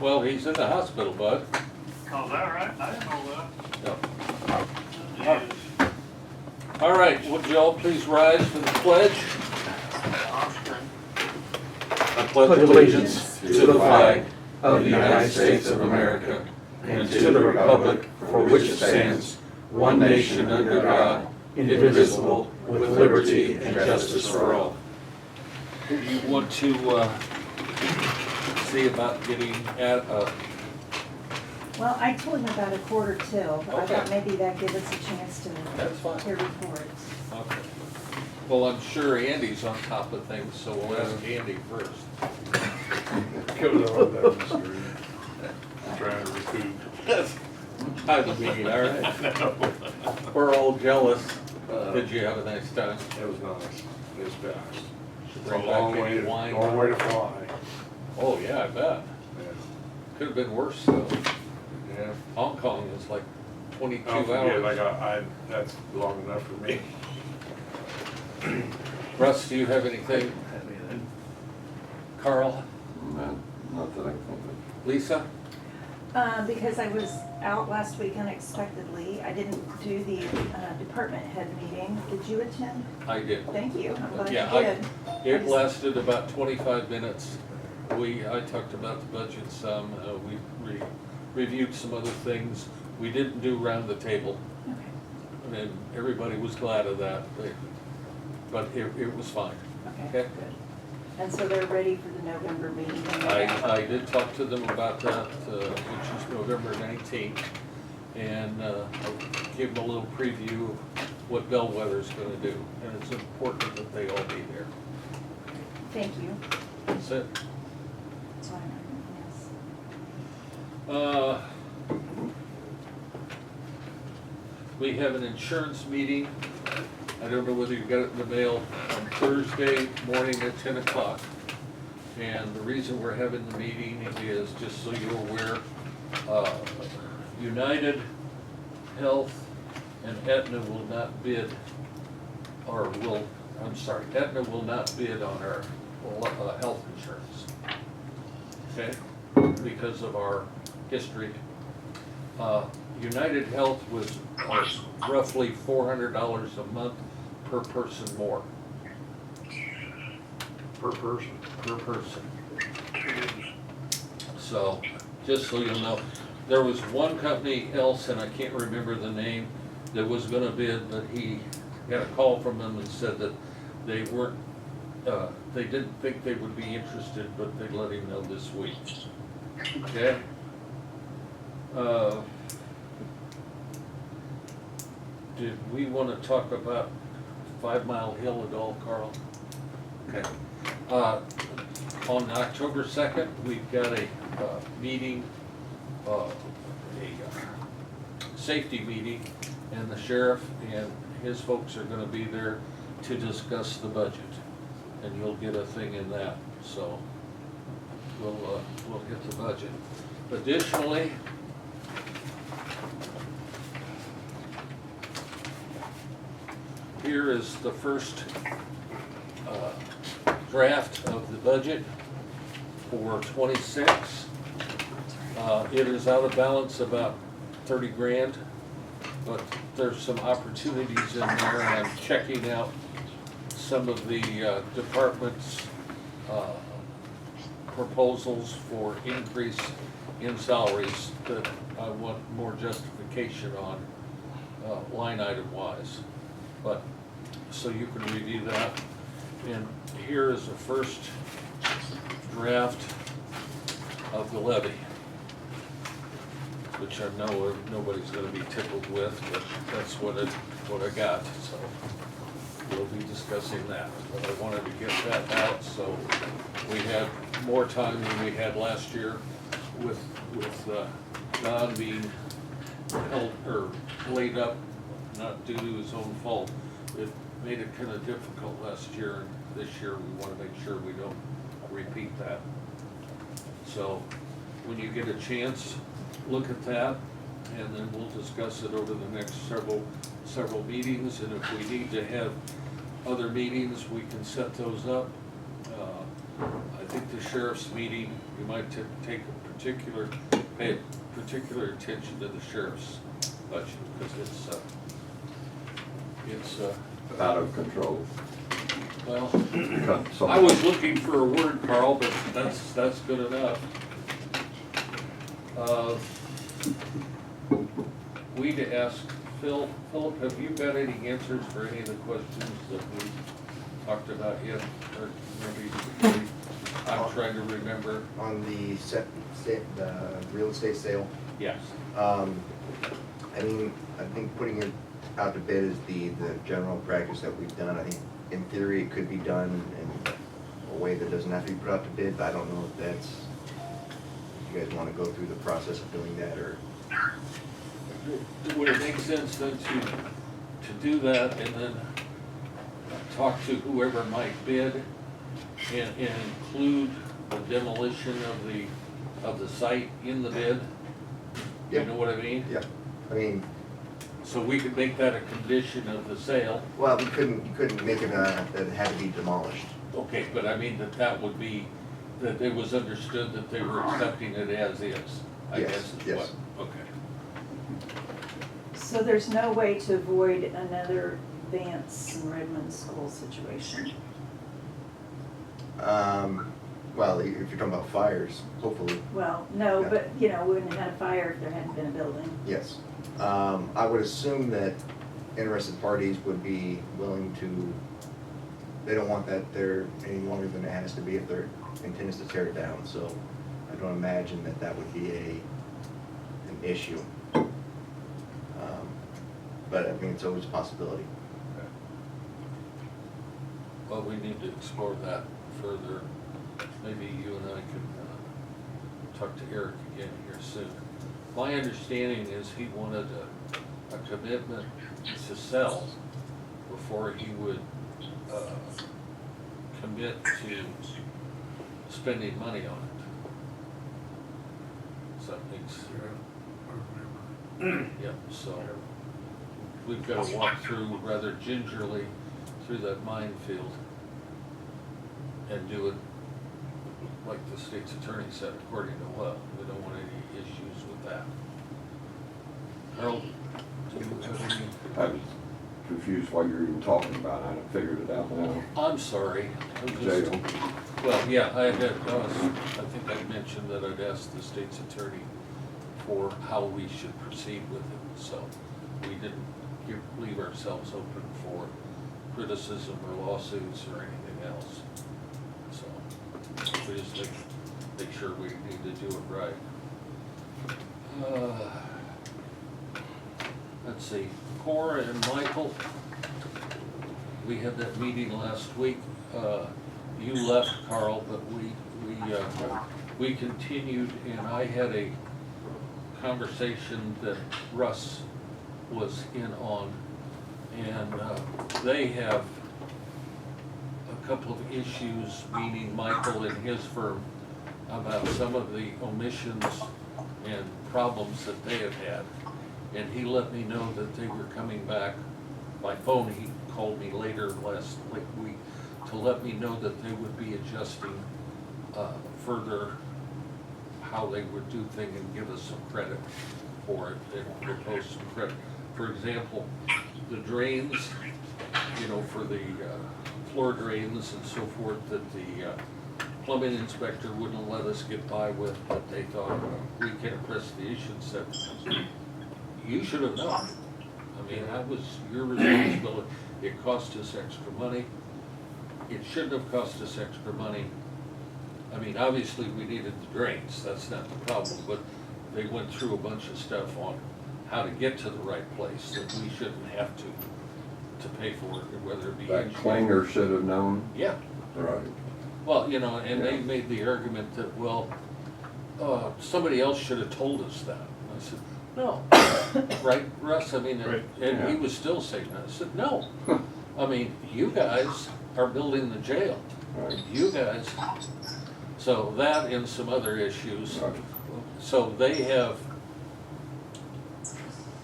Well, he's in the hospital, bud. Oh, is that right? I didn't know Yep. that. Jeez. All right, would you all please rise for the pledge? Oscar. I pledge allegiance to the flag of the United States of America and to the republic for which it stands, one nation under God, indivisible, with liberty and justice for all. Do you want to see about getting at, Well, I told him about 1:45, but I Okay. thought maybe that'd give us a chance to that's fine. hear reports. Okay. Well, I'm sure Andy's on top of things, so we'll ask Andy first. Goes on down the street, trying to recoup. How's the meeting, all right? We're all jealous. Did you have a nice time? It was nice, it was fast. It's a Bring long back way, any wine? long way to fly. Oh, yeah, I bet. Yeah. Could have been worse though. Yeah. Hong Kong is like 22 Oh, yeah, hours. like that's long enough for me. Russ, do you have anything? Carl? Not that I can think Lisa? Because I was out last week unexpectedly, I didn't do the department head meeting. Did you attend? I did. Thank you, I'm glad you Yeah, did. It lasted about 25 minutes. I talked about the budget some, we reviewed some other things. We didn't do round the table, Okay, and everybody was glad of that, but it was fine. okay, Okay. good. And so they're ready for the November meeting? I did talk to them about that, which is November 19th, and I gave them a little preview of what Bellwether's gonna do, and it's important that they all be there. Thank you. That's it. That's all I have, yes. We have an insurance meeting. I don't know whether you got it in the mail on Thursday morning at 10 o'clock. And the reason we're having the meeting is, just so you're aware, United Health and Aetna will not bid, Aetna will not bid on our health insurance. Okay? Because of our history. United Health was roughly $400 a month per person more. Per person. Per person. So, just so you'll know, there was one company else, and I can't remember the name, that was gonna bid, but he got a call from them and said that they weren't, they didn't think they would be interested, but they let him know this week. Okay? Did we wanna talk about 5 Mile Hill at all, Carl? Okay. On October 2nd, we've got a meeting, a safety meeting, and the sheriff and his folks are gonna be there to discuss the budget. And you'll get a thing in that, so we'll get the budget. Additionally, here is the first draft of the budget for '26. It is out of balance about 30 grand, but there's some opportunities in there, and I'm checking out some of the departments' proposals for increase in salaries that I want more justification on, line item wise. But, so you can review that. And here is the first draft of the levy, which I know nobody's gonna be tickled with, but that's what I got, so we'll be discussing that. But I wanted to get that out, so we had more time than we had last year with Don being held, or laid up, not due to his own fault. It made it kind of difficult last year, and this year we want to make sure we don't repeat that. So, when you get a chance, look at that, and then we'll discuss it over the next several meetings, and if we need to have other meetings, we can set those up. I think the sheriff's meeting, you might pay particular attention to the sheriff's budget, because it's, Out of control. well, Cut some- I was looking for a word, Carl, but that's good enough. We'd ask Philip, have you got any answers for any of the questions that we talked about yet? Or maybe, I'm trying to remember. On the the real estate sale, Yes. I mean, I think putting it out to bid is the general practice that we've done. I think in theory it could be done in a way that doesn't have to be put out to bid, but I don't know if that's, if you guys wanna go through the process of doing that, or, Would it make sense then to do that and then talk to whoever might bid and include the demolition of the site in the bid? You Yeah. know what I mean? yeah. I mean, So we could make that a condition of the sale. well, you couldn't make it, that it had to be demolished. Okay, but I mean that would be, that it was understood that they were accepting it as is, I Yes, guess is yes. what, okay. So there's no way to avoid another Vance and Redmond school situation? Well, if you're talking about fires, hopefully, Well, no, Yeah. but, you know, we wouldn't have had a fire if there hadn't been a building. yes. I would assume that interested parties would be willing to, they don't want that there any longer than it has to be if their intent is to tear it down, so I don't imagine that that would be an issue. But I mean, it's always a possibility. Well, we need to explore that further. Maybe you and I can talk to Eric again here soon. My understanding is he wanted a commitment to sell before he would commit to spending money on it. So that makes, yeah, so we've got to walk through rather gingerly through that minefield and do it like the state's attorney said, according to law. We don't want any issues with that. Harold, do you have any? I was confused while you were even talking about it. I figured it out now. I'm sorry. I'm just- Jail. Well, yeah, I think I mentioned that I'd asked the state's attorney for how we should proceed with it, so we didn't leave ourselves open for criticism or lawsuits or anything else. So we just make sure we need to do it right. Let's see, Cora and Michael, we had that meeting last week. You left, Carl, but we continued, and I had a conversation that Russ was in on, and they have a couple of issues, meaning Michael and his firm, about some of the omissions and problems that they have had. And he let me know that they were coming back by phone. He called me later last week to let me know that they would be adjusting further how they would do things and give us some credit for it. They propose some credit. For example, the drains, you know, for the floor drains and so forth, that the plumbing inspector wouldn't let us get by with, but they thought we can press the issue and said, you should have known. I mean, that was your responsibility. It cost us extra money. It shouldn't have cost us extra money. I mean, obviously, we needed the drains, that's not the problem, but they went through a bunch of stuff on how to get to the right place that we shouldn't have to pay for it, whether it be. That Klinger should have known. Yeah, Right. well, you know, and they Yeah. made the argument that, well, somebody else should have told us that. I said, no, right, Russ? I mean, Right. and he Yeah. was still saying that. I said, no. I mean, you guys are building the jail. Right. You guys. So that and some other issues. Right. So they have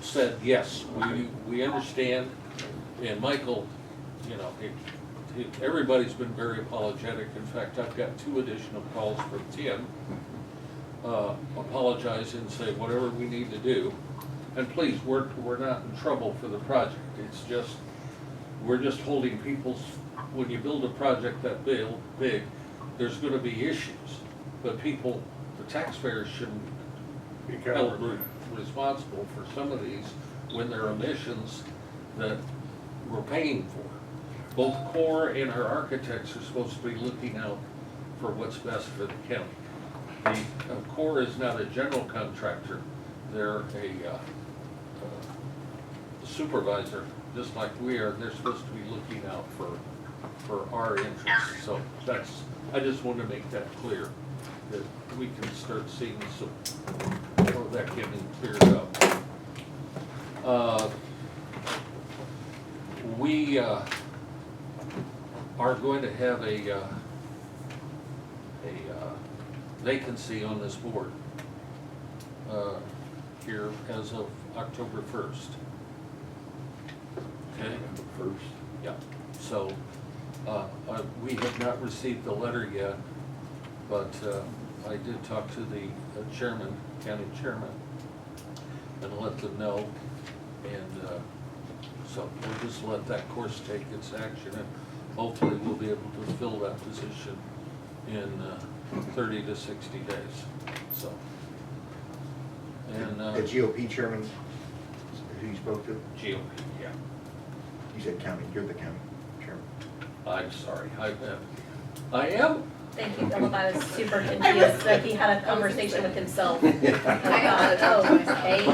said, yes, we understand. And Michael, you know, everybody's been very apologetic. In fact, I've got 2 additional calls from Tim, apologizing and say whatever we need to do. And please, we're not in trouble for the project. It's just, we're just holding people's, when you build a project that big, there's gonna be issues. But people, the taxpayers shouldn't Be be held covered. responsible for some of these when they're emissions that we're paying for. Both Corps and our architects are supposed to be looking out for what's best for the county. The Corps is not a general contractor, they're a supervisor, just like we are. They're supposed to be looking out for our interests. So that's, I just want to make that clear, that we can start seeing some of that getting cleared up. We are going to have a vacancy on this board here as of October 1st. Okay? First. Yeah, so, we have not received the letter yet, but, I did talk to the chairman, county chairman, and let them know, and, so we'll just let that course take its action, and hopefully we'll be able to fill that position in, 30 to 60 days, so. And, The GOP chairman, who you spoke to, GOP, yeah. you said county, you're the county chairman. I'm sorry, I am? Thank you, Philip, I was super confused, like he had a conversation with himself. I thought, oh, okay.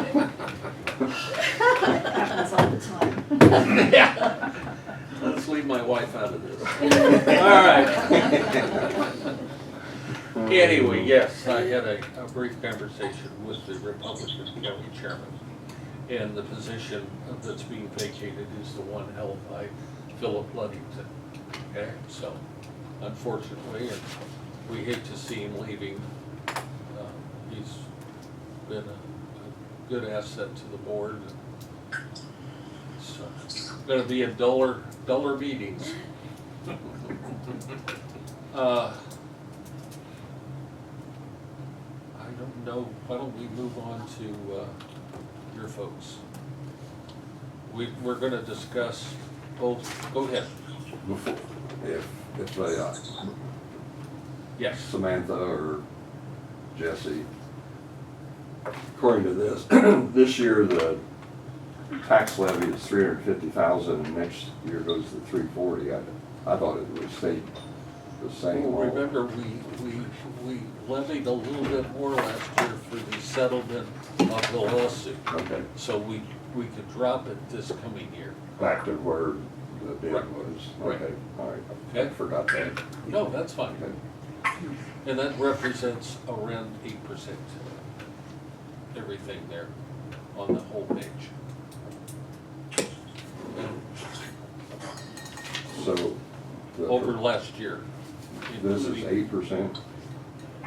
That happens all the time. Yeah. Let's leave my wife out of this. All right. Anyway, yes, I had a brief conversation with the Republican county chairman. And the position that's being vacated is the one held by Philip Ludington. Okay, so unfortunately, and we hate to see him leaving. He's been a good asset to the board. It's gonna be a duller meetings. I don't know, why don't we move on to your folks? We're gonna discuss both, go ahead. Before, if they, Yes. Samantha or Jesse, according to this, this year the tax levy is 350,000 and next year goes to 340. I thought it would stay the same. Well, remember, we levied a little bit more last year for the settlement of the lawsuit. Okay, So we could drop it this coming year. back to where the bid Right. was. Right. Okay, all right. Okay. I forgot that. No, that's fine. Okay. And that represents around 8%. Everything there on the whole page. So. the- Over last year. This is including- 8%?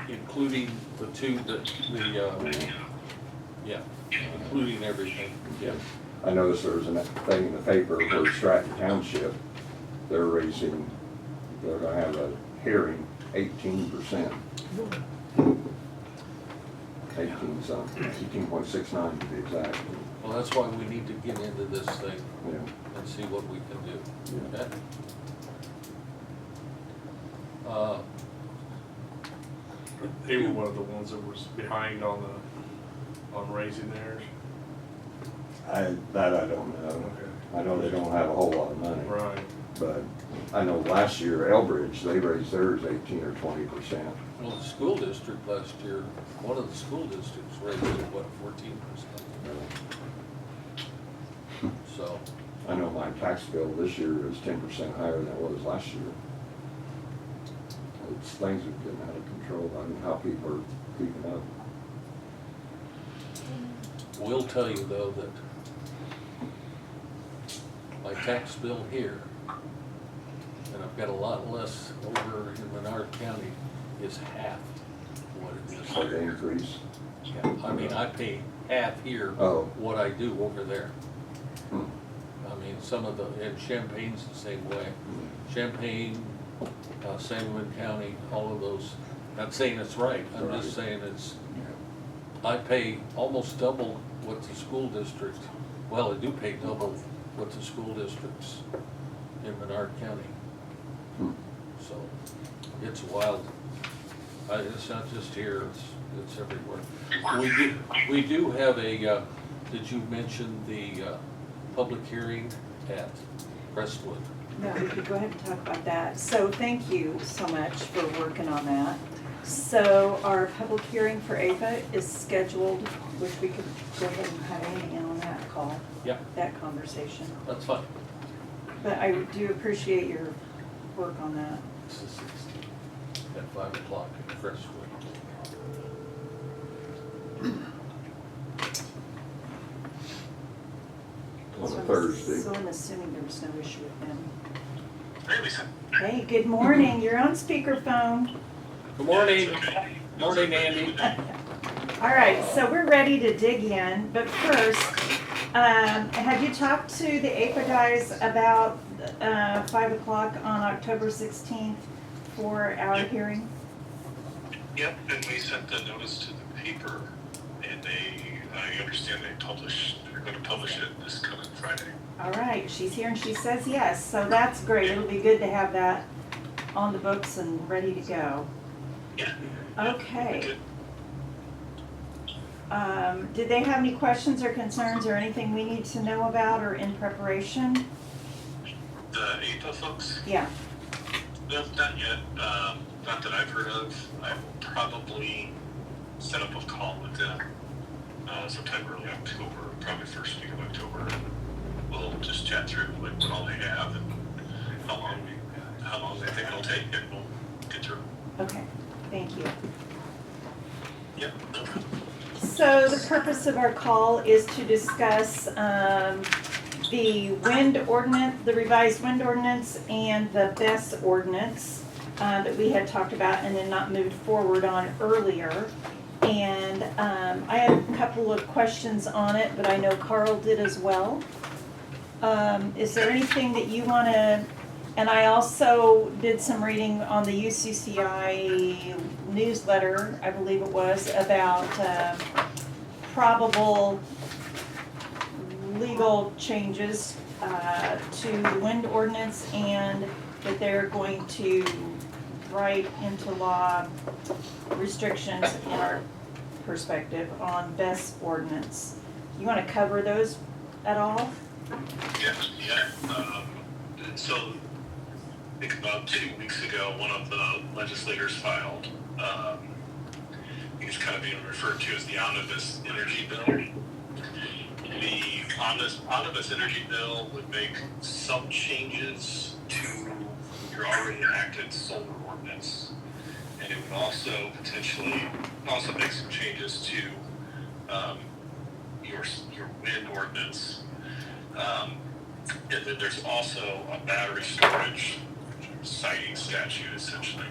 Including the two that, yeah, including everything, yeah. I noticed there was a thing in the paper where Stratton Township, they're gonna have a hearing 18%. 18.69 to be exact. Well, that's why we need to get into this thing Yeah. and see what we can do, Yeah. okay? They were one of the ones that was behind on raising theirs. I don't know. Okay. I know they don't have a whole lot of money. Right. But I know last year Elbridge, they raised theirs 18 or 20%. Well, the school district last year, one of the school districts raised it, what, 14%? So, I know my tax bill this year is 10% higher than it was last year. Things are getting out of control. I don't know how people are keeping up. we'll tell you though that my tax bill here, and I've got a lot less over in Menard County, is half what it is So the here. increase. Yeah, I mean, I pay half here Oh. what I do over there. Hmm. I mean, some of the, and Champagne's the same way. Champaign, Sangamon County, all of those, not saying it's right, I'm just saying it's, I pay almost double what the school district, well, I do pay double what the school districts in Menard County. So, it's wild. It's not just here, it's everywhere. We do have a, did you mention the public hearing at Crestwood? No, we could go ahead and talk about that. So thank you so much for working on that. So our public hearing for APA is scheduled, which we could go ahead and have anything on that call, Yeah, that conversation. that's fine. But I do appreciate your work on that. It's the 16th at 5 o'clock at Crestwood. On a Thursday. So I'm assuming there was no issue with them. Hey, Lisa. Hey, good morning. You're on speakerphone. Good morning. Morning, Andy. All right, so we're ready to dig in, but first, have you talked to the APA guys about 5 o'clock on October 16th for our hearing? Yep, and we sent the notice to the paper, and I understand they're gonna publish it this coming Friday. All right, she's here and she says yes, so that's great. It'll be good to have that on the books and ready to go. Yeah. Okay. Good. Did they have any questions or concerns or anything we need to know about or in preparation? The APA folks, Yeah, no, not yet, not that I've heard of. I will probably set up a call with them sometime early October, probably first week of October. We'll just chat through like what all they have and how long they think it'll take, and we'll get through. okay, thank you. Yep, no problem. So the purpose of our call is to discuss the wind ordinance, the revised wind ordinance and the BES ordinance that we had talked about and then not moved forward on earlier. And I had a couple of questions on it, but I know Carl did as well. Is there anything that you want to, and I also did some reading on the UCCI newsletter, I believe it was, about probable legal changes to the wind ordinance and that they're going to write into law restrictions in our perspective on BES ordinance. You want to cover those at all? Yeah. So, I think about 2 weeks ago, one of the legislators filed, it's kind of being referred to as the Omnibus Energy Bill. The Omnibus Energy Bill would make some changes to your already enacted solar ordinance. And it would also potentially make some changes to your wind ordinance. And then there's also a battery storage siting statute, essentially.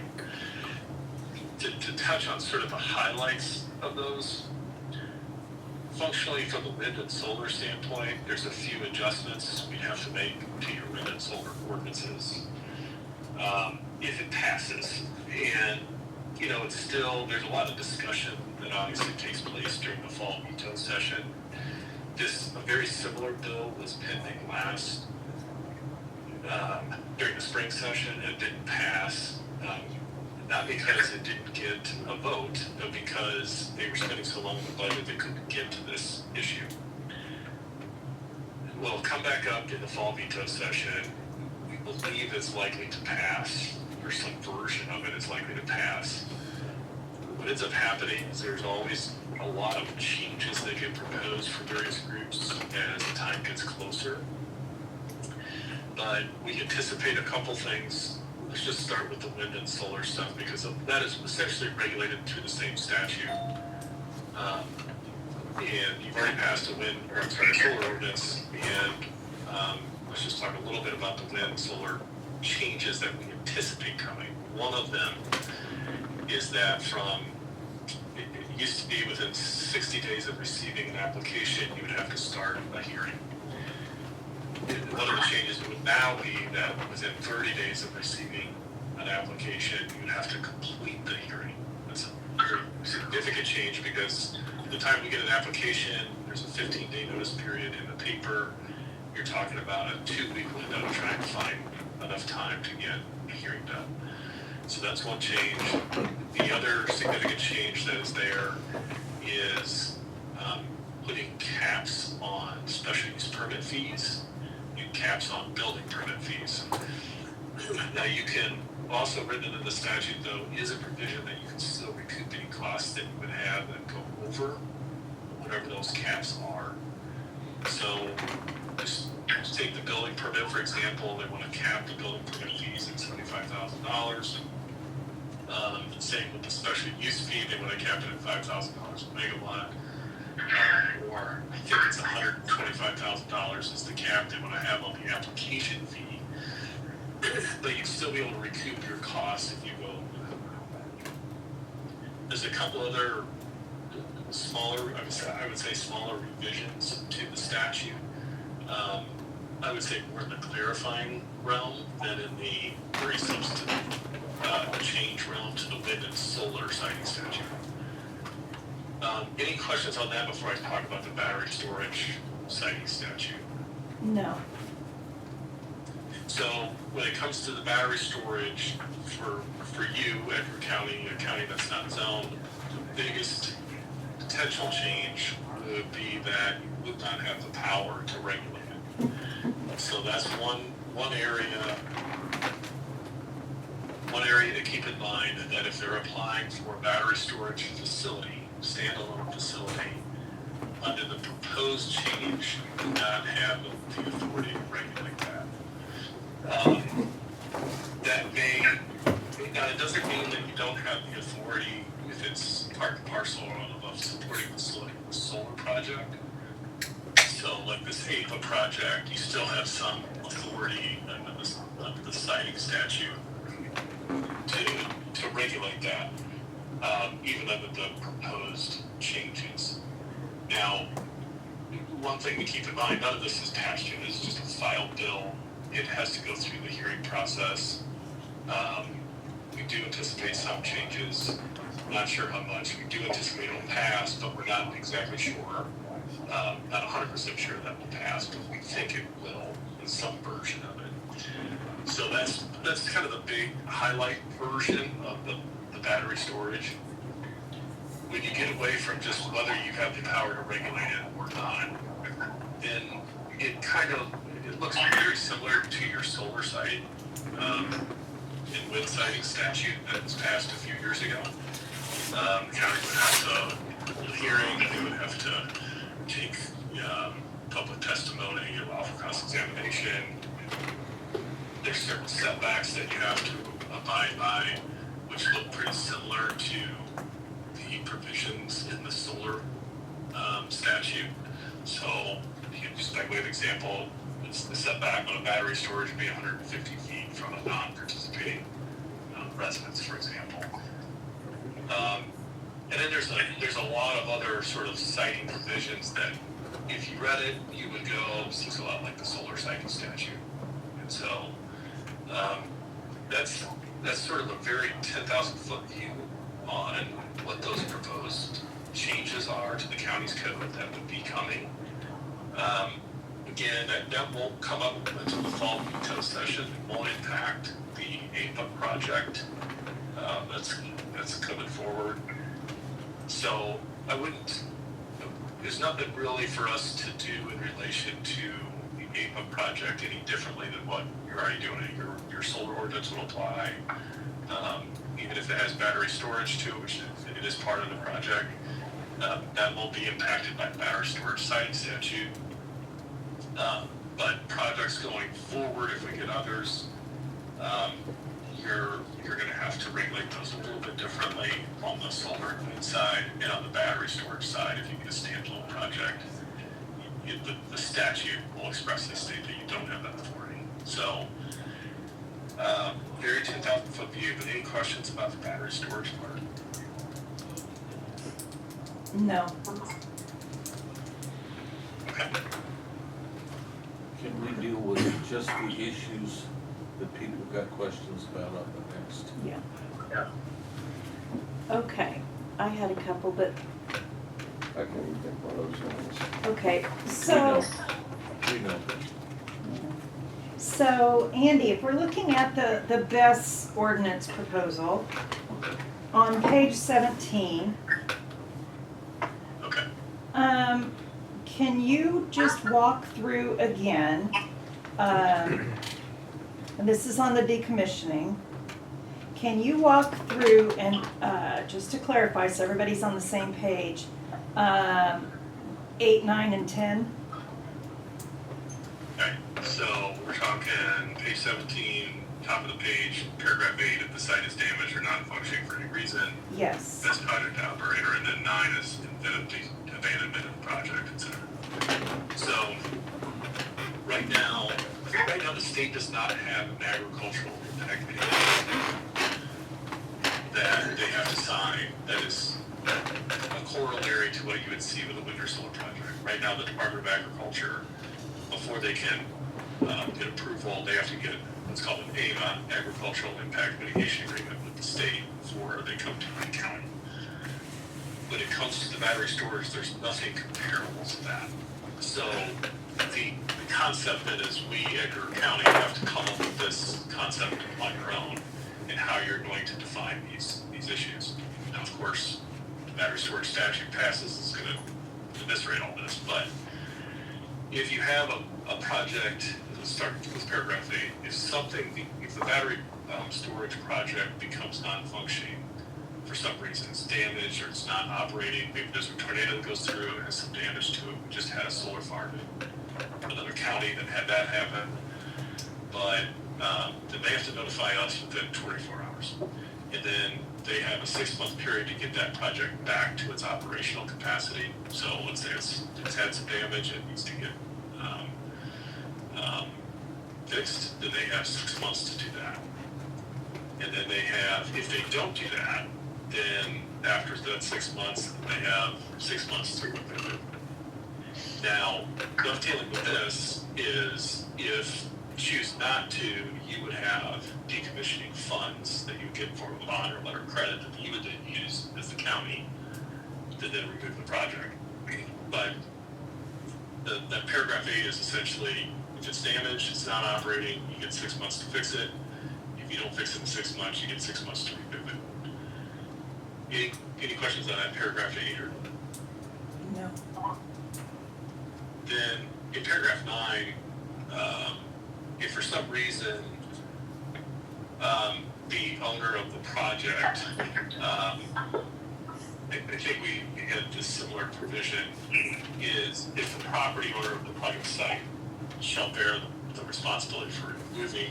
To touch on sort of the highlights of those, functionally from the wind and solar standpoint, there's a few adjustments we have to make to your wind and solar ordinances if it passes. And, you know, it's still, there's a lot of discussion that obviously takes place during the fall veto session. A very similar bill was pending during the spring session, and it didn't pass. Not because it didn't get a vote, but because they were spending so long in the budget they couldn't get to this issue. Will come back up in the fall veto session. We believe it's likely to pass, or some version of it is likely to pass. What ends up happening is there's always a lot of changes that get proposed from various groups as the time gets closer. But we anticipate a couple things. Let's just start with the wind and solar stuff because that is essentially regulated through the same statute. And you've already passed a solar ordinance, and let's just talk a little bit about the wind and solar changes that we anticipate coming. One of them is that it used to be within 60 days of receiving an application, you would have to start a hearing. one of the changes would now be that within 30 days of receiving an application, you'd have to complete the hearing. That's a very significant change because at the time we get an application, there's a 15-day notice period in the paper. You're talking about a 2-week window trying to find enough time to get a hearing done. So that's one change. The other significant change that is there is putting caps on special use permit fees and caps on building permit fees. Now you can, also written into the statute though, is a provision that you can still recoup any costs that you would have that go over whatever those caps are. So just take the building permit, for example, they want to cap the building permit fees at $75,000. Same with the special use fee, they want to cap it at $5,000 a megawatt. Or I think it's $125,000 is the cap they want to have on the application fee. But you'd still be able to recoup your costs if you go. There's a couple other smaller, I would say smaller revisions to the statute. I would say more in the clarifying realm than in the very substantive change realm to the wind and solar siting statute. Any questions on that before I talk about the battery storage siting statute? No. So when it comes to the battery storage for you, Edgar County, a county that's not zoned, the biggest potential change would be that you would not have the power to regulate it. So that's one area to keep in mind, that if they're applying for a battery storage facility, standalone facility, under the proposed change, you do not have the authority to regulate that. That may, now it doesn't mean that you don't have the authority if it's part and parcel of supporting the solar project. So like this APA project, you still have some authority under the siting statute to regulate that, even under the proposed changes. Now, one thing to keep in mind, none of this is passed yet, it's just a filed bill. It has to go through the hearing process. We do anticipate some changes, not sure how much. We do anticipate it'll pass, but we're not exactly sure. Not 100% sure that will pass, but we think it will in some version of it. So that's kind of the big highlight version of the battery storage. When you get away from just whether you have the power to regulate it or not, then it looks very similar to your solar siting and wind siting statute that was passed a few years ago. The county would have to hold a hearing, they would have to take public testimony, allow for cross-examination. There's certain setbacks that you have to abide by, which look pretty similar to the provisions in the solar statute. So, just by way of example, the setback on a battery storage would be 150 feet from a non-participating residence, for example. And then there's a lot of other sort of siting provisions that, if you read it, you would go, this looks a lot like the solar siting statute. And so that's sort of a very 10,000 foot view on what those proposed changes are to the county's code that would be coming. Again, that won't come up until the fall veto session. It won't impact the APA project that's coming forward. So there's nothing really for us to do in relation to the APA project any differently than what you're already doing. Your solar ordinance will apply, even if it has battery storage too, which it is part of the project. That will be impacted by the battery storage siting statute. But projects going forward, if we get others, you're going to have to regulate those a little bit differently on the solar and wind side, and on the battery storage side. If you get a standalone project, the statute will expressly state that you don't have that authority. So, very 10,000 foot view. But any questions about the battery storage part? No. Okay. Can we deal with just the issues that people got questions about on the next? Yeah. Yeah. Okay, I had a couple, but, I can't even think what those ones. okay, We so, know. We know. so Andy, if we're looking at the BES ordinance proposal, on page 17, Okay. can you just walk through again, and this is on the decommissioning, can you walk through and, just to clarify, so everybody's on the same page, 8, 9, and 10? Okay, so we're talking page 17, top of the page, paragraph 8, if the site is damaged or not functioning for any reason, Yes. best project operator, and then 9 is abandonment of the project, etc. So, right now the state does not have an agricultural impact that they have to sign that is a corollary to what you would see with a wind or solar project. Right now, the Department of Agriculture, before they can get approval, they have to get what's called an AIMA, Agricultural Impact Mitigation Agreement with the state before they come to Wayne County. When it comes to the battery storage, there's nothing comparable to that. So the concept then is we, Edgar County, have to come up with this concept on your own and how you're going to define these issues. Now, of course, the battery storage statute passes is going to eviscerate all this, but if you have a project, let's start with paragraph 8, if the battery storage project becomes non-functioning for some reason, it's damaged or it's not operating, maybe there's a tornado that goes through and has some damage to it. We just had a solar farm in another county that had that happen, but then they have to notify us within 24 hours. And then they have a 6-month period to get that project back to its operational capacity. So let's say it's had some damage, it needs to get fixed, then they have 6 months to do that. And then they have, if they don't do that, then after that 6 months, they have 6 months to work with it. Now, dovetailing with this is if you choose not to, you would have decommissioning funds that you would get in form of a bond or letter of credit that you would then use as the county to then remove the project. But that paragraph 8 is essentially, if it's damaged, it's not operating, you get 6 months to fix it. If you don't fix it in 6 months, you get 6 months to remove it. Any questions on that paragraph 8 or? No. Then in paragraph 9, if for some reason the owner of the project, I think we had this similar provision, is if the property owner of the project site shall bear the responsibility for removing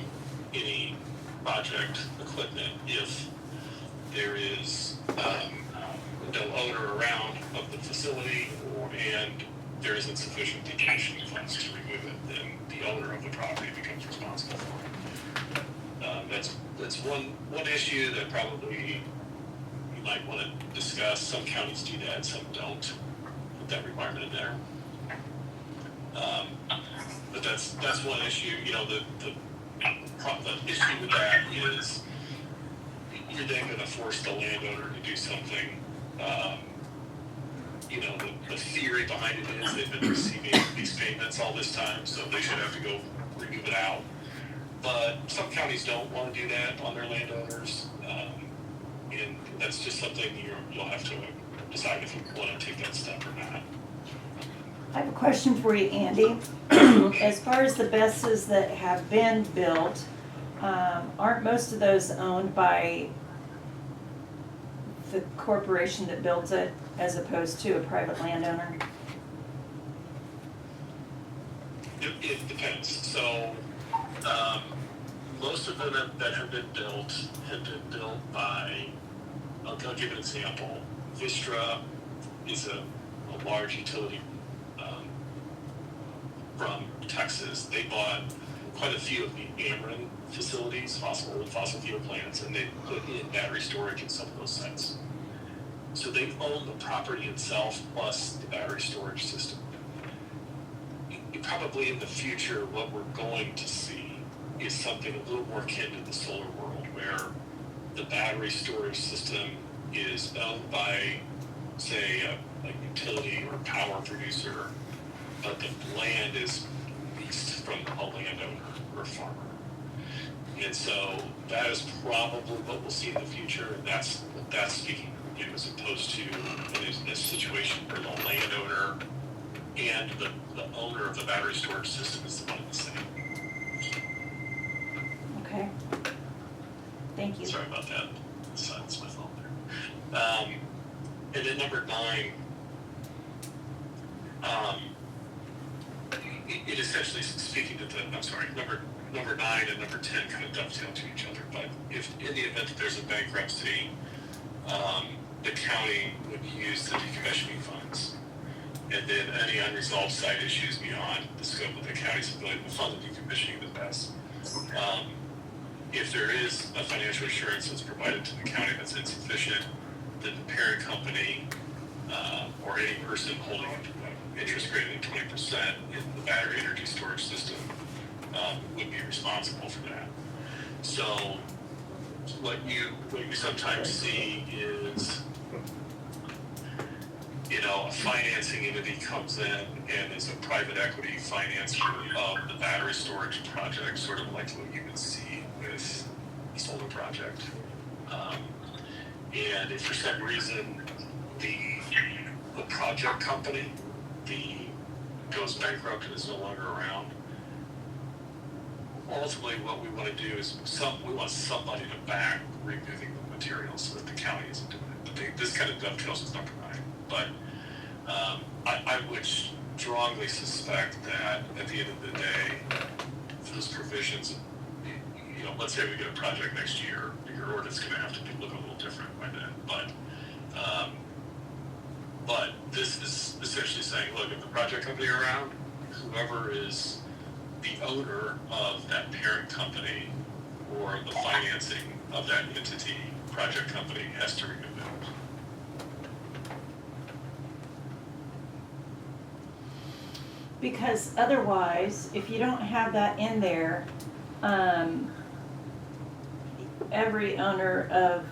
any project equipment if there is no owner around of the facility and there isn't sufficient decommissioning funds to remove it, then the owner of the property becomes responsible for it. That's one issue that probably you might want to discuss. Some counties do that, some don't put that requirement in there. But that's one issue. You know, the issue with that is you're then going to force the landowner to do something. You know, the theory behind it is they've been receiving these payments all this time, so they should have to go remove it out. But some counties don't want to do that on their landowners, and that's just something you'll have to decide if you want to take that step or not. I have a question for you, Andy. As far as the BESs that have been built, aren't most of those owned by the corporation that builds it as opposed to a private landowner? It depends. So, most of them that have been built by, I'll give an example. Vistra is a large utility from Texas. They bought quite a few of the Ameren facilities, fossil fuel plants, and they put in battery storage in some of those sites. So they own the property itself plus the battery storage system. probably in the future, what we're going to see is something a little more akin to the solar world, where the battery storage system is owned by, say, a utility or power producer, but the land is leased from a landowner or farmer. And so that is probably what we'll see in the future, and that's speaking, you know, as opposed to in a situation where the landowner and the owner of the battery storage system is the one and the same. Okay. Thank you. Sorry about that. That's my fault there. And then number 9, it essentially speaking to number 9 and number 10 kind of dovetail to each other. But if in the event that there's a bankruptcy, the county would use the decommissioning funds. And then any unresolved site issues beyond the scope of the county's ability to fund the decommissioning of the best. If there is a financial assurance that's provided to the county that's insufficient, then the parent company or any person holding interest greater than 20% in the battery energy storage system would be responsible for that. So what you sometimes see is, you know, a financing entity comes in and is a private equity financer of the battery storage project, sort of like what you would see with the solar project. And if for some reason the project company goes bankrupt and is no longer around, ultimately what we want to do is we want somebody to back removing the material so that the county isn't doing it. But this kind of dovetails with number 9. But I would strongly suspect that at the end of the day, those provisions, you know, let's say we get a project next year, your ordinance is going to have to look a little different by then. But this is essentially saying, look, if the project company are around, whoever is the owner of that parent company or the financing of that entity, project company, has to remove it. Because otherwise, if you don't have that in there, every owner of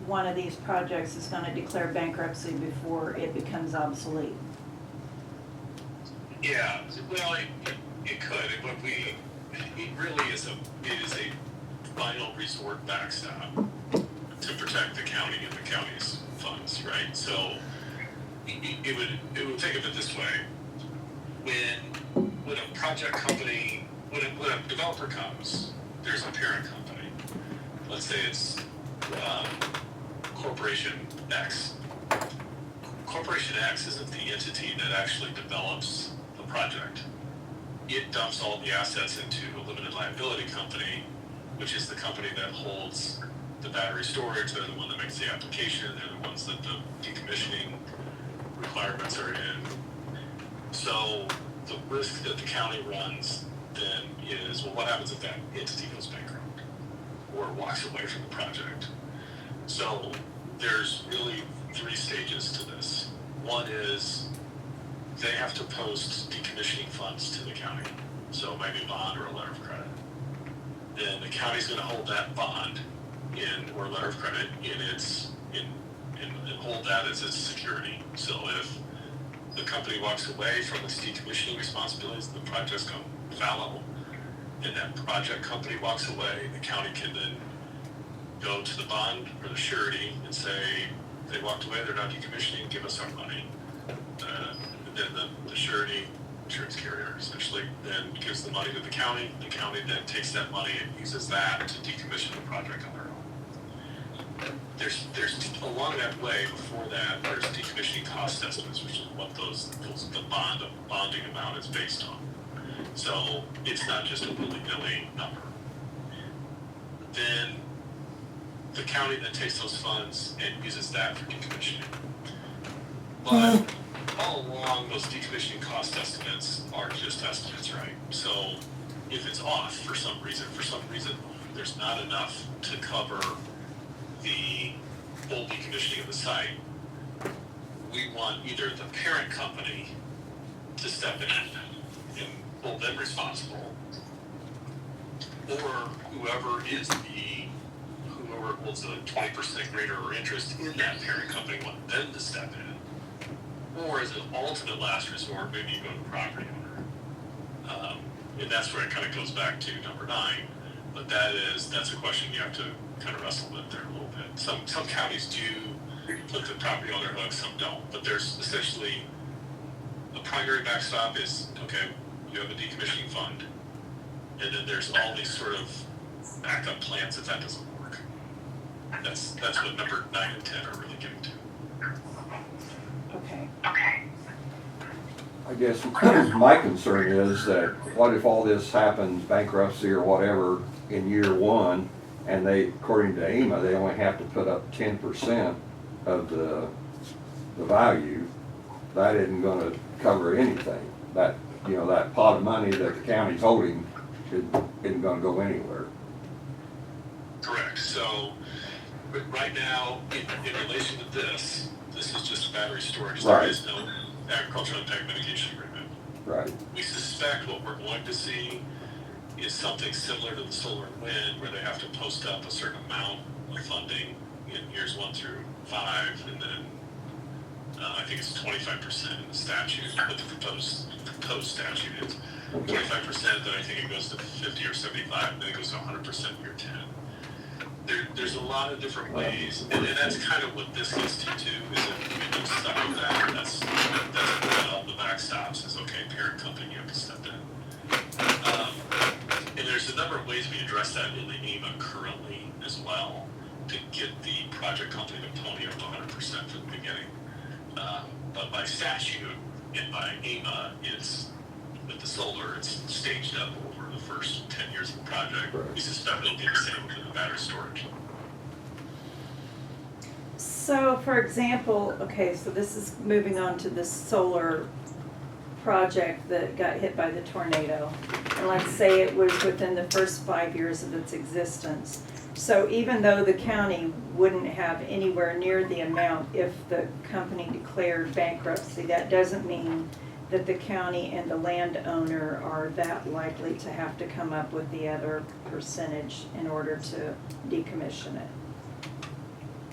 one of these projects is gonna declare bankruptcy before it becomes obsolete. Yeah, well, it could, but it really is a final resort backstop to protect the county and the county's funds, right? So it would think of it this way: when a project company, when a developer comes, there's a parent company. Let's say it's Corporation X. Corporation X isn't the entity that actually develops the project. It dumps all the assets into a limited liability company, which is the company that holds the battery storage. They're the one that makes the application. They're the ones that the decommissioning requirements are in. So the risk that the county runs then is, well, what happens if that entity goes bankrupt or walks away from the project? So there's really 3 stages to this. One is they have to post decommissioning funds to the county, so it might be a bond or a letter of credit. Then the county's going to hold that bond or letter of credit and hold that as its security. So if the company walks away from its decommissioning responsibilities, the project's going fallow, and that project company walks away, the county can then go to the bond or the surety and say, they walked away, they're not decommissioning, give us our money. And then the surety, insurance carrier, essentially then gives the money to the county then takes that money and uses that to decommission the project on their own. There's along that way, before that, there's decommissioning cost estimates, which is what the bonding amount is based on. So it's not just a willy-nilly number. Then the county then takes those funds and uses that for decommissioning. But all along, those decommissioning cost estimates are just estimates, right? So if it's off for some reason there's not enough to cover the full decommissioning of the site, we want either the parent company to step in and hold them responsible. Or whoever holds a 20% greater interest in that parent company, want them to step in. Or as an ultimate last resort, maybe you go to the property owner. And that's where it kind of goes back to number 9. But that's a question you have to kind of wrestle with there a little bit. Some counties do put the property on their hook, some don't. But there's essentially a primary backstop is, okay, you have a decommissioning fund. And then there's all these sort of backup plans if that doesn't work. That's what number 9 and 10 are really getting to. Okay. I guess my concern is that what if all this happens, bankruptcy or whatever, in year 1, and they, according to AEMA, they only have to put up 10% of the value. That isn't gonna cover anything. That, that pot of money that the county's holding isn't gonna go anywhere. Correct. So, but right now, in relation to this is just battery storage. Right. There is no agricultural impact mitigation agreement. Right. We suspect what we're going to see is something similar to the solar and wind, where they have to post up a certain amount of funding in years 1 through 5, and then I think it's 25% in the statute, but the proposed statute is 25%. Then I think it goes to 50 or 75, and then it goes to 100% in year 10. There's a lot of different ways, and that's kind of what this gets to too, is that we get stuck with that. That's what all the backstops is, okay, parent company, you have to step in. And there's a number of ways we address that in the AEMA currently as well, to get the project company to pony up 100% from the beginning. But by statute and by AEMA, it's, with the solar, it's staged up over the first 10 years of the project. Right. We suspect it'll be the same with the battery storage. So for example, okay, so this is moving on to this solar project that got hit by the tornado. And let's say it was within the first 5 years of its existence. So even though the county wouldn't have anywhere near the amount if the company declared bankruptcy, that doesn't mean that the county and the landowner are that likely to have to come up with the other percentage in order to decommission it.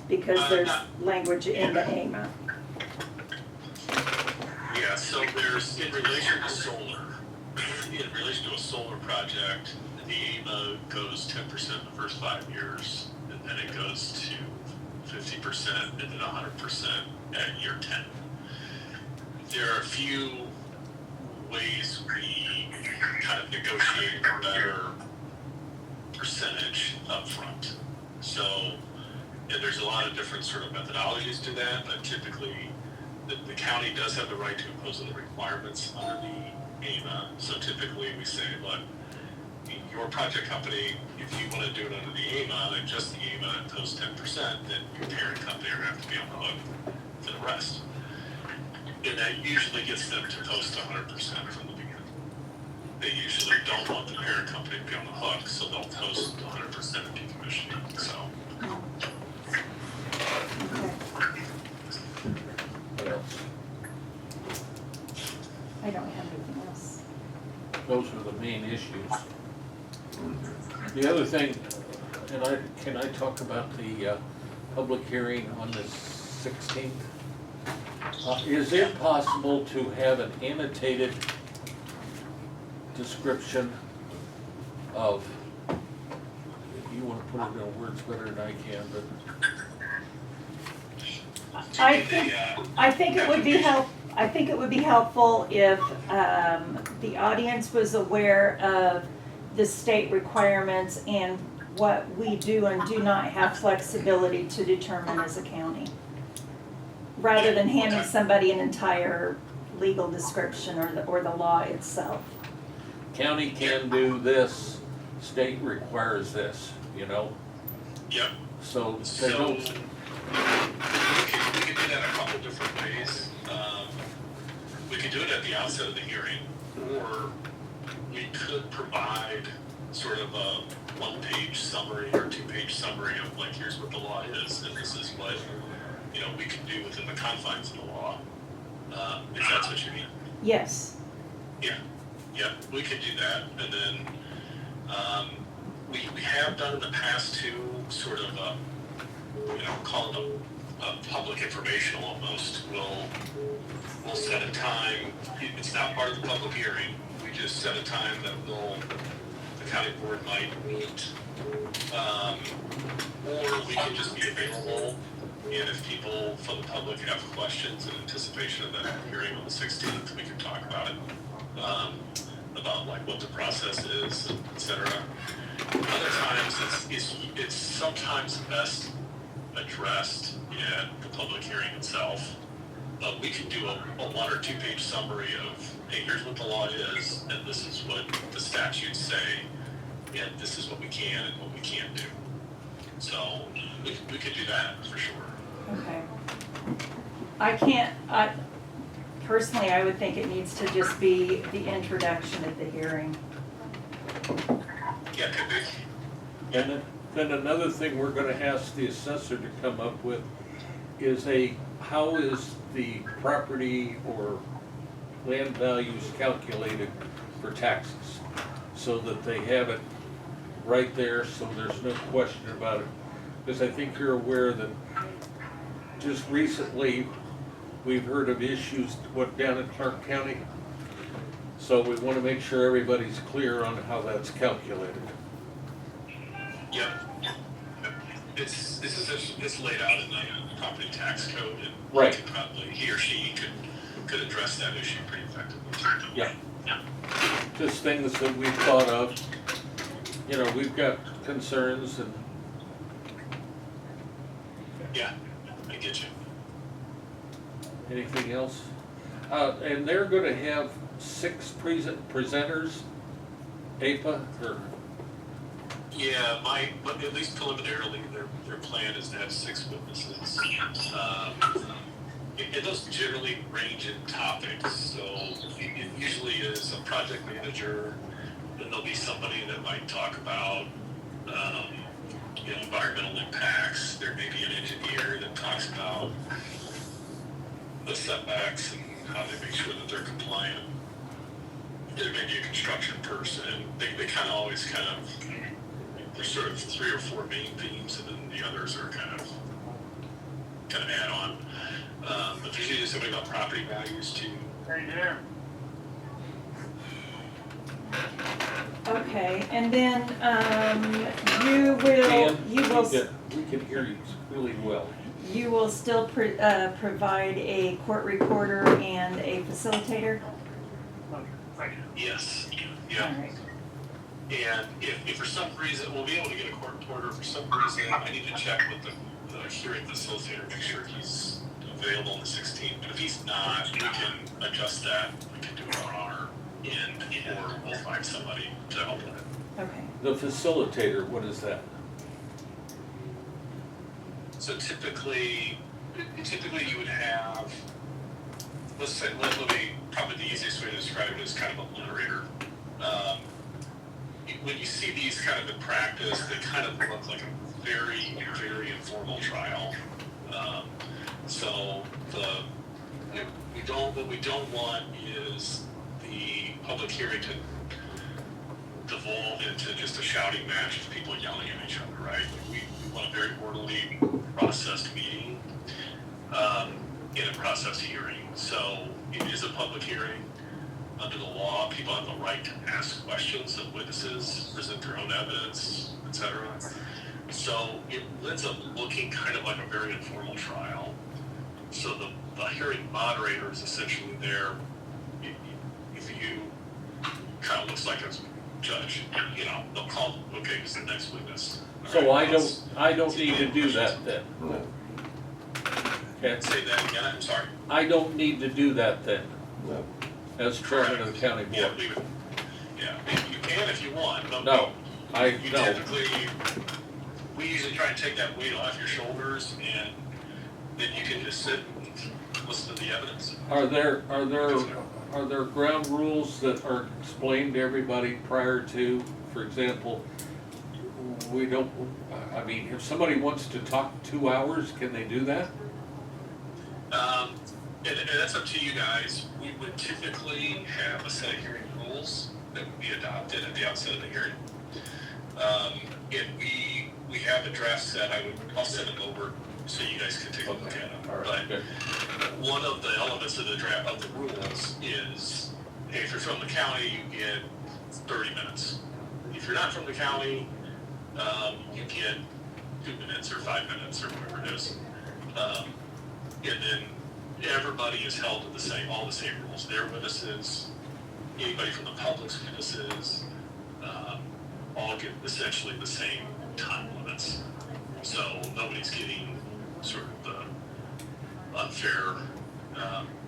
Because there's language in the AEMA. Yeah, so there's, in relation to a solar project, the AEMA goes 10% in the first 5 years, and then it goes to 50% and then 100% at year 10. There are a few ways we kind of negotiate a better percentage up front. So, and there's a lot of different sort of methodologies to that, but typically the county does have the right to impose other requirements under the AEMA. So typically we say, look, your project company, if you want to do it under the AEMA and just the AEMA and post 10%, then your parent company are going to have to be on the hook for the rest. And that usually gets them to post 100% from the beginning. They usually don't want the parent company to be on the hook, so they'll post 100% of decommissioning. So. Okay. I don't have anything else. Those are the main issues. The other thing, and can I talk about the public hearing on the 16th? Is it possible to have an annotated description of, if you want to put it in words better than I can, but. I think it would be helpful if the audience was aware of the state requirements and what we do and do not have flexibility to determine as a county, rather than handing somebody an entire legal description or the law itself. County can do this, state requires this, you know? Yep. So they So, don't. we could do that a couple different ways. We could do it at the outset of the hearing, or we could provide sort of a one-page summary or two-page summary of like, here's what the law is, and this is what, we can do within the confines of the law. If that's what you mean. Yes. Yeah. Yeah, we could do that, and then, we have done in the past too, sort of a, call it a public informational almost. We'll set a time, it's not part of the public hearing, we just set a time that the county board might meet. Or we can just be available, and if people from the public have questions in anticipation of that hearing on the 16th, we can talk about it. About like what the process is, et cetera. Other times, it's sometimes best addressed at the public hearing itself. We can do a 1 or 2 page summary of, hey, here's what the law is, and this is what the statutes say, and this is what we can and what we can't do. So we could do that for sure. Okay. Personally, I would think it needs to just be the introduction at the hearing. Yeah, could be. And then another thing we're gonna ask the assessor to come up with is how is the property or land values calculated for taxes? So that they have it right there, so there's no question about it. Because I think you're aware that just recently, we've heard of issues down in Clark County. So we want to make sure everybody's clear on how that's calculated. Yep. It's laid out in the property tax code, and Right. probably he or she could address that issue pretty effectively. Yeah. Just things that we've thought of. We've got concerns and Yeah, I get you. anything else? And they're gonna have 6 presenters, APA, or, Yeah, but at least preliminarily, their plan is to have 6 witnesses. And those generally range in topics, so it usually is a project manager, then there'll be somebody that might talk about, environmental impacts. There may be an engineer that talks about the setbacks and how they make sure that they're compliant. There may be a construction person. They kind of always there's sort of 3 or 4 main themes, and then the others are kind of add on. But there's usually somebody about property values too. Right there. Okay, and then, you we can hear you really well. still provide a court recorder and a facilitator? Yes. All Yeah. right. And if for some reason, we'll be able to get a court reporter, for some reason, I need to check with the hearing facilitator, make sure he's available on the 16th. But if he's not, we can adjust that. We can do it on our end, or we'll find somebody to help with it. Okay. The facilitator, what is that? So typically you would have, probably the easiest way to describe it is kind of a moderator. When you see these kind of in practice, they kind of look like a very, very informal trial. What we don't want is the public hearing to devolve into just a shouting match of people yelling at each other, right? We want a very orderly, processed meeting, in a processed hearing. So it is a public hearing. Under the law, people have the right to ask questions of witnesses, present their own evidence, etc. So it ends up looking kind of like a very informal trial. So the hearing moderator is essentially there. If you kind of looks like a judge, they'll call, okay, who's the next witness? So All right, I don't need to do that then. Okay. Say that again, I'm sorry. I don't need to do that then, No. as chairman of the county Yeah, board. you can if you want. But No, you no. typically, we usually try and take that weight off your shoulders, and then you can just sit and listen to the evidence. Are there ground rules that are explained to everybody prior to, for example, if somebody wants to talk 2 hours, can they do that? and that's up to you guys. We would typically have a set of hearing rules that would be adopted at the outset of the hearing. And we have a draft set. I'll send them over so you guys can take a look at them. All right, good. But one of the elements of the draft of the rules is, hey, if you're from the county, you get 30 minutes. If you're not from the county, you get 2 minutes or 5 minutes or whatever it is. And then everybody is held to all the same rules. Their witnesses, anybody from the public's witnesses, all get essentially the same time limits. So nobody's getting sort of the unfair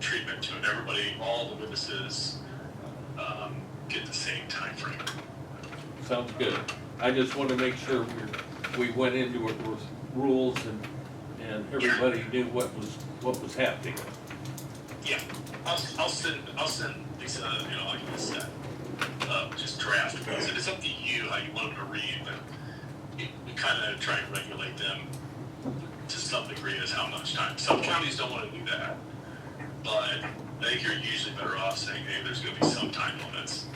treatment to it. Everybody, all the witnesses get the same time frame. Sounds good. I just want to make sure we went into it with rules and everybody knew what was happening. Yeah, I'll send these, like I said, just draft ones. And it's up to you how you want them to read, but we kind of try and regulate them to some degree as how much time. Some counties don't want to do that, but I think you're usually better off saying, hey, there's going to be some time limits.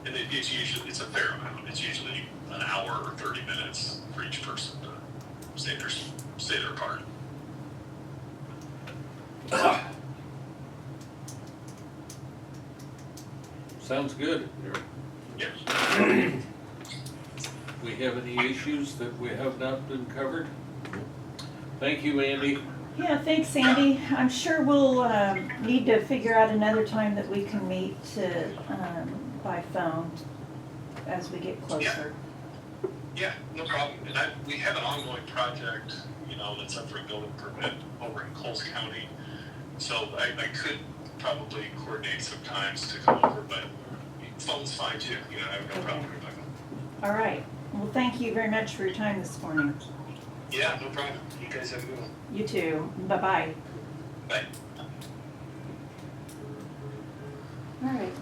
And it's a fair amount. It's usually an hour or 30 minutes for each person to say their part. Sounds good. Yes. We have any issues that we have not been covered? Thank you, Andy. Yeah, thanks, Sandy. I'm sure we'll need to figure out another time that we can meet by phone as we get closer. Yeah, no problem. And we have an ongoing project, that's up for a building permit over in Coles County. So I could probably coordinate some times to come over, but phone's fine too. I have no problem with that. All right. Well, thank you very much for your time this morning. Yeah, no problem. You guys have a good one. You too. Bye-bye. Bye. All right.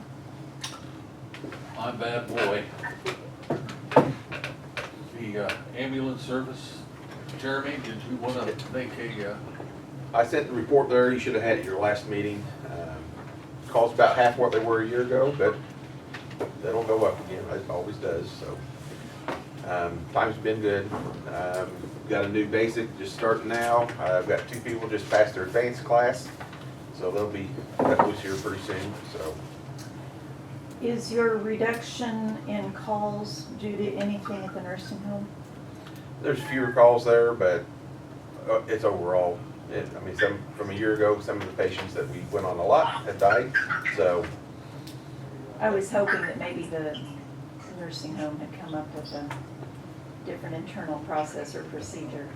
My bad boy. The ambulance service, Jeremy, did you want to make a, I sent the report there, you should have had it at your last meeting. Calls about half what they were a year ago, but that'll go up again, it always does, so. Time's been good. Got a new basic just starting now. I've got 2 people just passed their advanced class, so they'll be cut loose here pretty soon, so. Is your reduction in calls due to anything at the nursing home? There's fewer calls there, but it's overall. Some from a year ago, some of the patients that we went on a lot had died, so. I was hoping that maybe the nursing home had come up with a different internal process or procedure.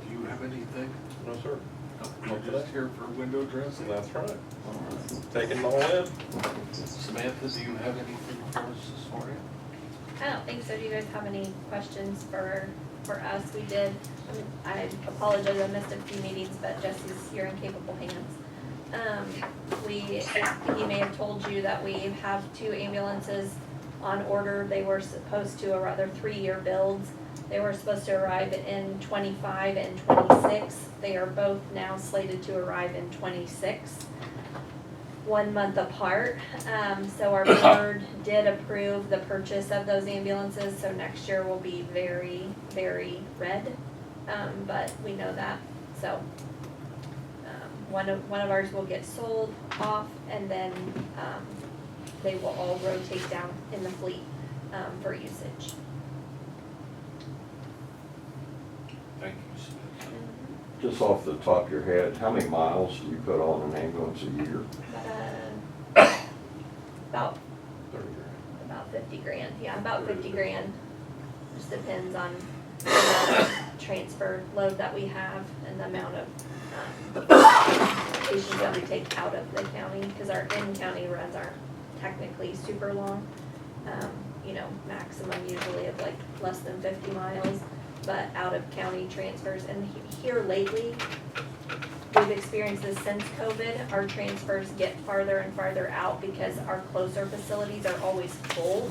do you have anything? No, sir. You're just here for window dressing? That's right. Taking them all in. Samantha, do you have anything for us this morning? I don't think so. Do you guys have any questions for us? We did, I apologize, I missed a few meetings, but Jesse's here in capable hands. He may have told you that we have 2 ambulances on order. They were supposed to, or rather 3-year builds. They were supposed to arrive in 25 and 26. They are both now slated to arrive in 26. 1 month apart. So our board did approve the purchase of those ambulances, so next year will be very, very red. But we know that, so one of ours will get sold off, and then they will all rotate down in the fleet for usage. Thank you, Samantha. Just off the top of your head, how many miles do you put on an ambulance a year? About 30 grand. about 50 grand, yeah, about 50 grand. Just depends on the amount of transfer load that we have and the amount of patients that we take out of the county, because our in-county runs aren't technically super long. Maximum usually of like less than 50 miles, but out of county transfers. And here lately, we've experienced this since COVID, our transfers get farther and farther out because our closer facilities are always full.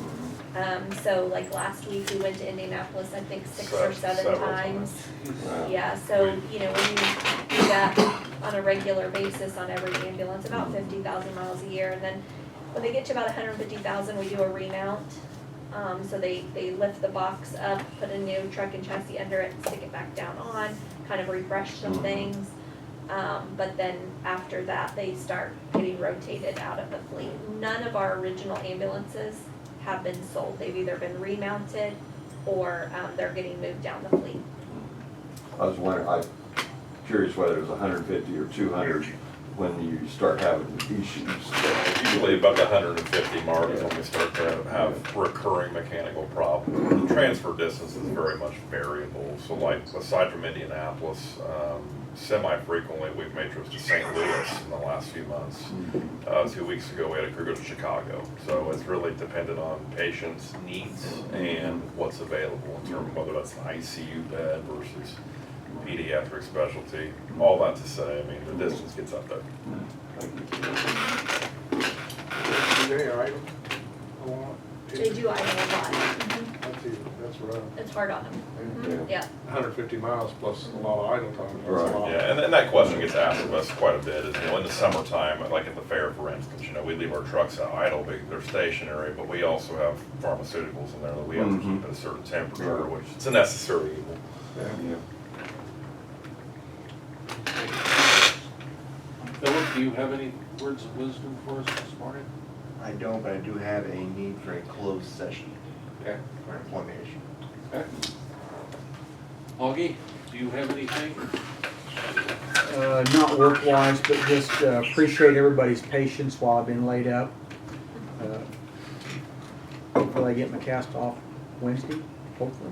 So like last week, we went to Indianapolis, I think 6 or 7 Several times. Wow. Yeah, so, you know, when you do that on a regular basis on every ambulance, about 50,000 miles a year, and then when they get to about 150,000, we do a remount. So they lift the box up, put a new truck and chassis under it, stick it back down on, kind of refresh some things. But then after that, they start getting rotated out of the fleet. None of our original ambulances have been sold. They've either been remounted or they're getting moved down the fleet. I was wondering, I'm curious whether it was 150 or 200 when you start having issues. Usually about the 150 mark is when we start to have recurring mechanical problems. The transfer distance is very much variable. So like aside from Indianapolis, semi-frequently we've made trips to St. Louis in the last few months. 2 weeks ago we had a crew go to Chicago. So it's really dependent on patients' needs and what's available in terms of whether that's an ICU bed versus pediatric specialty. All that to say, I mean, the distance gets up there. They are idle. They do idle a lot. That's rough. It's hard on them. Yeah. Yeah. 150 miles plus a lot of idle time. That's a Right. lot. Yeah, and that question gets asked of us quite a bit, is, you know, in the summertime, like at the fair, for instance, you know, we leave our trucks out idle, they're stationary, but we also have pharmaceuticals in there that we have to keep at a certain temperature, Right. which it's a necessary evil. Yeah. Philip, do you have any words of wisdom for us this morning? I don't, but I do have a need for a closed session Okay. for an employment issue. Okay. Augie, do you have anything? Not work-wise, but just appreciate everybody's patience while I've been laid up. Hopefully I get my cast off Wednesday, hopefully.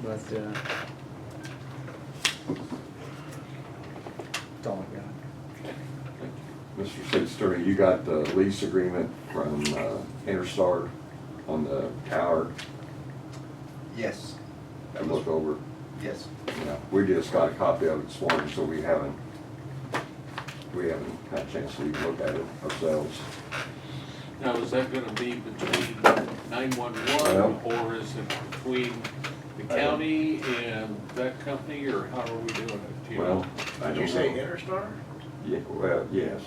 But, that's all I got. Mr. City Attorney, you got the lease agreement from Interstar on the tower Yes, to look over? yes. Yeah, we just got a copy of it this morning, so we haven't had a chance to even look at it ourselves. Now, is that gonna be between 911 Well- or is it between the county and that company, or how are we doing it? Do you know? Well, I Did don't you say know. Interstar? Yeah, well, yes.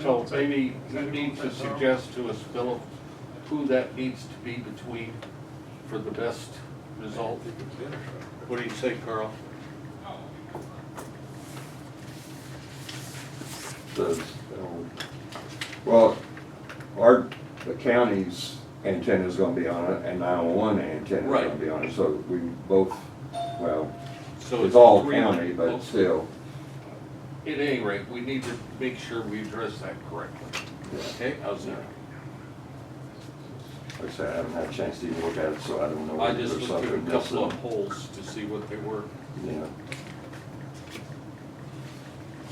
So maybe you need to suggest to us, Philip, who that needs to be between for the best result. What do you say, Carl? Does, the county's antenna is gonna be on it, and 911 antenna is Right. gonna be on it, so we both, well, So it's all three- county, but still. At any rate, we need to make sure we address that correctly. Okay, how's that? Like I said, I haven't had a chance to even look at it, so I don't know I whether just there's looked at a something couple of missing. holes to see what they were. Yeah.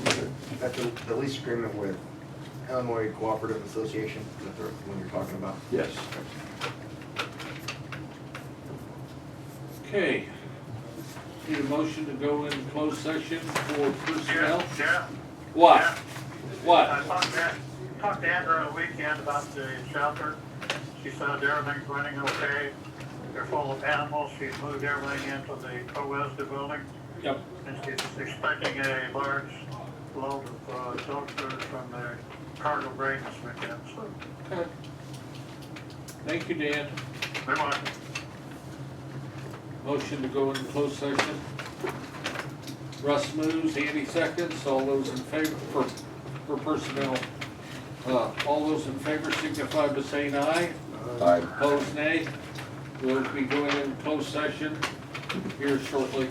Okay. That's the lease agreement with Illinois Cooperative Association, is that the one you're talking about? Yes. Okay. Need a motion to go in closed session for personnel? Yeah. What? I What? talked to Andrew on the weekend about the shelter. She said everything's running okay. They're full of animals. She's moved everything into the co-resident building. Yep. And she's expecting a large load of dumpsters from the cargo grain this weekend, so. Okay. Thank you, Dan. Never mind. Motion to go in closed session. Russ moves, Andy seconds, all those in favor, for personnel. All those in favor signify by saying aye. Aye. Opposed, nay. We'll be going in closed session here shortly.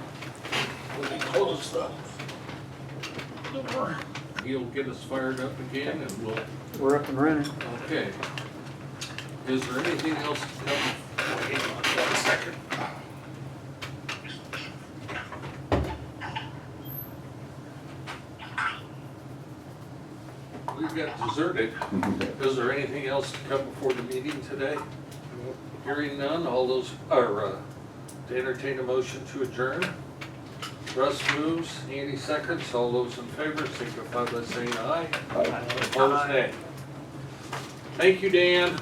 He'll get us fired up again and we'll, We're up and running. okay. Is there anything else to come? Hang on 1 second. We got deserted. Is there anything else to come before the meeting today? Hearing none, all those, to entertain a motion to adjourn. Russ moves, Andy seconds, all those in favor signify by saying aye. Aye. Opposed, nay. Thank you, Dan.